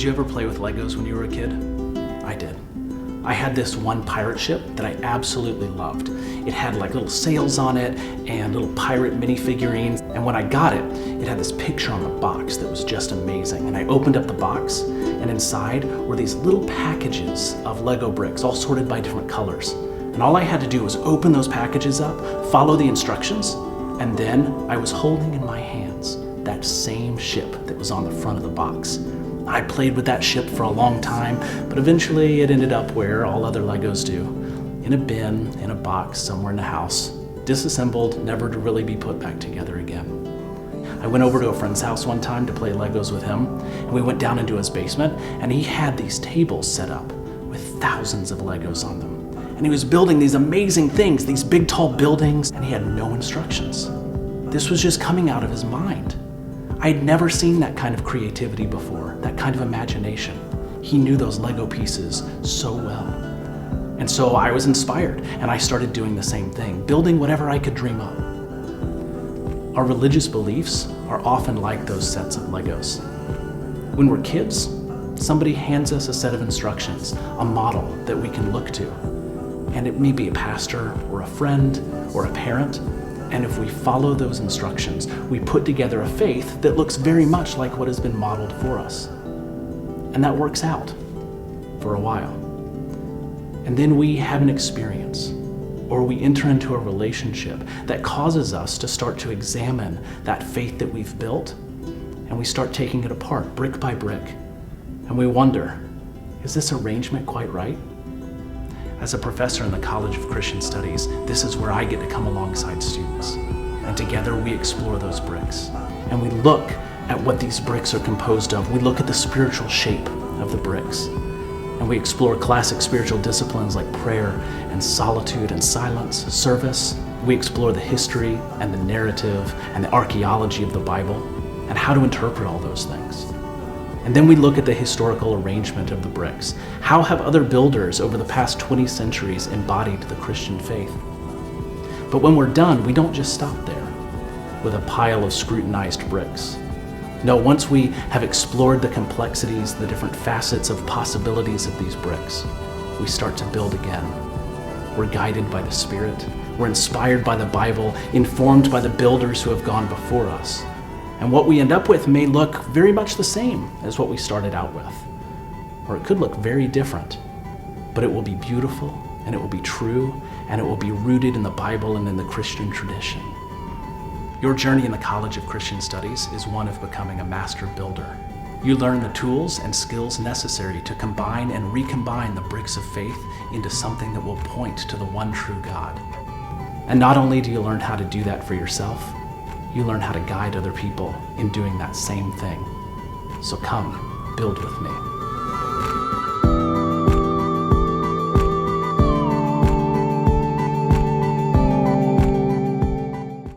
Did you ever play with Legos when you were a kid? I did. I had this one pirate ship that I absolutely loved. It had like little sails on it and little pirate minifigurines. And when I got it, it had this picture on the box that was just amazing. And I opened up the box, and inside were these little packages of Lego bricks, all sorted by different colors. And all I had to do was open those packages up, follow the instructions, and then I was holding in my hands that same ship that was on the front of the box. I played with that ship for a long time, but eventually it ended up where all other Legos do, in a bin, in a box, somewhere in the house, disassembled, never to really be put back together again. I went over to a friend's house one time to play Legos with him, and we went down into his basement, and he had these tables set up with thousands of Legos on them. And he was building these amazing things, these big tall buildings, and he had no instructions. This was just coming out of his mind. I'd never seen that kind of creativity before, that kind of imagination. He knew those Lego pieces so well. And so I was inspired, and I started doing the same thing, building whatever I could dream up. Our religious beliefs are often like those sets of Legos. When we're kids, somebody hands us a set of instructions, a model that we can look to. And it may be a pastor, or a friend, or a parent. And if we follow those instructions, we put together a faith that looks very much like what has been modeled for us. And that works out for a while. And then we have an experience, or we enter into a relationship that causes us to start to examine that faith that we've built, and we start taking it apart brick by brick. And we wonder, is this arrangement quite right? As a professor in the College of Christian Studies, this is where I get to come alongside students. And together we explore those bricks. And we look at what these bricks are composed of. We look at the spiritual shape of the bricks. And we explore classic spiritual disciplines like prayer and solitude and silence, service. We explore the history and the narrative and the archaeology of the Bible and how to interpret all those things. And then we look at the historical arrangement of the bricks. How have other builders over the past 20 centuries embodied the Christian faith? But when we're done, we don't just stop there with a pile of scrutinized bricks. No, once we have explored the complexities, the different facets of possibilities of these bricks, we start to build again. We're guided by the Spirit. We're inspired by the Bible, informed by the builders who have gone before us. And what we end up with may look very much the same as what we started out with. Or it could look very different, but it will be beautiful, and it will be true, and it will be rooted in the Bible and in the Christian tradition. Your journey in the College of Christian Studies is one of becoming a master builder. You learn the tools and skills necessary to combine and recombine the bricks of faith into something that will point to the one true God. And not only do you learn how to do that for yourself, you learn how to guide other people in doing that same thing. So come, build with me.